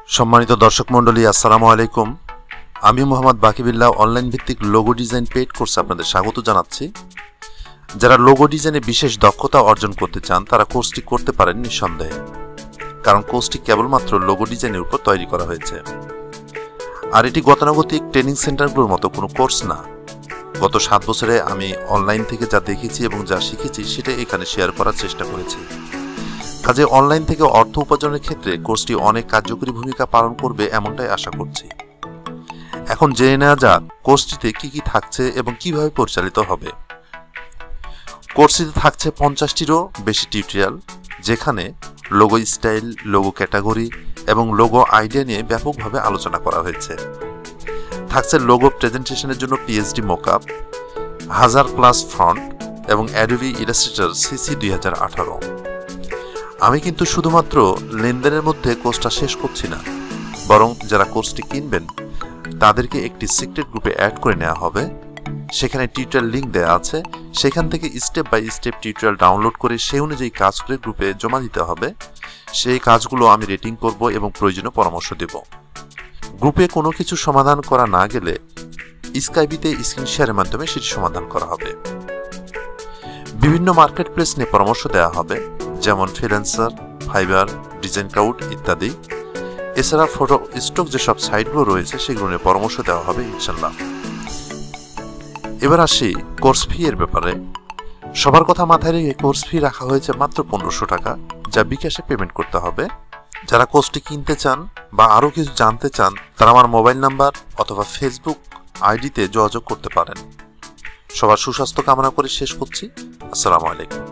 সম্মানিত দর্শক মণ্ডলী, আসসালামু আলাইকুম। আমি মোহাম্মদ বাকিবিল্লাহ অনলাইন ভিত্তিক লোগো ডিজাইন পেইড কোর্সে আপনাদের স্বাগত জানাচ্ছি। যারা লোগো ডিজাইনে বিশেষ দক্ষতা অর্জন করতে চান তারা কোর্সটি করতে পারেন নিঃসন্দেহে, কারণ কোর্সটি কেবলমাত্র লোগো ডিজাইনের উপর তৈরি করা হয়েছে। আর এটি গতানুগতিক ট্রেনিং সেন্টারগুলোর মতো কোনো কোর্স না। গত 7 বছরে আমি অনলাইন থেকে যা দেখেছি এবং যা শিখেছি সেটা এখানে শেয়ার করার চেষ্টা করেছি। কাজে অনলাইন থেকে অর্থ উপার্জনের ক্ষেত্রে কোর্সটি অনেক কার্যকরী ভূমিকা পালন করবে এমনটাই আশা করছি। এখন জেনে নেওয়া যাক কোর্সটিতে কি কি থাকছে এবং কিভাবে পরিচালিত হবে। কোর্সটিতে থাকছে 50টিরও বেশি টিউটোরিয়াল, যেখানে লোগো স্টাইল, লোগো ক্যাটাগরি এবং লোগো আইডিয়া নিয়ে ব্যাপকভাবে আলোচনা করা হয়েছে। থাকছে লোগো প্রেজেন্টেশনের জন্য পিএইচডি মকআপ, 1000+ ফন্ট এবং অ্যাডোবি ইলাস্ট্রেটর সিসি 2018। আমি কিন্তু শুধুমাত্র লেনদেনের মধ্যে কোর্সটা শেষ করছি না, বরং যারা কোর্সটি কিনবেন তাদেরকে একটি সিক্রেট গ্রুপে অ্যাড করে নেওয়া হবে। সেখানে টিউটোরিয়াল লিঙ্ক দেওয়া আছে, সেখান থেকে step by step tutorial download করে সেই অনুযায়ী কাজ করে গ্রুপে জমা দিতে হবে। সেই কাজগুলো আমি রেটিং করব এবং প্রয়োজনীয় পরামর্শ দেব। গ্রুপে কোনো কিছু সমাধান করা না গেলে স্কাইপিতে স্ক্রিন শেয়ারের মাধ্যমে সেটি সমাধান করা হবে। বিভিন্ন মার্কেট প্লেস নিয়ে পরামর্শ দেওয়া হবে, যেমন ফ্রিল্যান্সার, ফাইবার, ডিজাইন ক্লাউড ইত্যাদি। এছাড়া ফটো স্টক যেসব সাইটগুলো রয়েছে সেগুলো নিয়ে পরামর্শ দেওয়া হবে ইনশাল্লাহ। এবার আসি কোর্স ফি এর ব্যাপারে। সবার কথা মাথায় রেখে কোর্স ফি রাখা হয়েছে মাত্র 1500 টাকা, যা বিকাশে পেমেন্ট করতে হবে। যারা কোর্সটি কিনতে চান বা আরও কিছু জানতে চান তারা আমার মোবাইল নাম্বার অথবা ফেসবুক আইডিতে যোগাযোগ করতে পারেন। সবার সুস্বাস্থ্য কামনা করে শেষ করছি। আসসালামু আলাইকুম।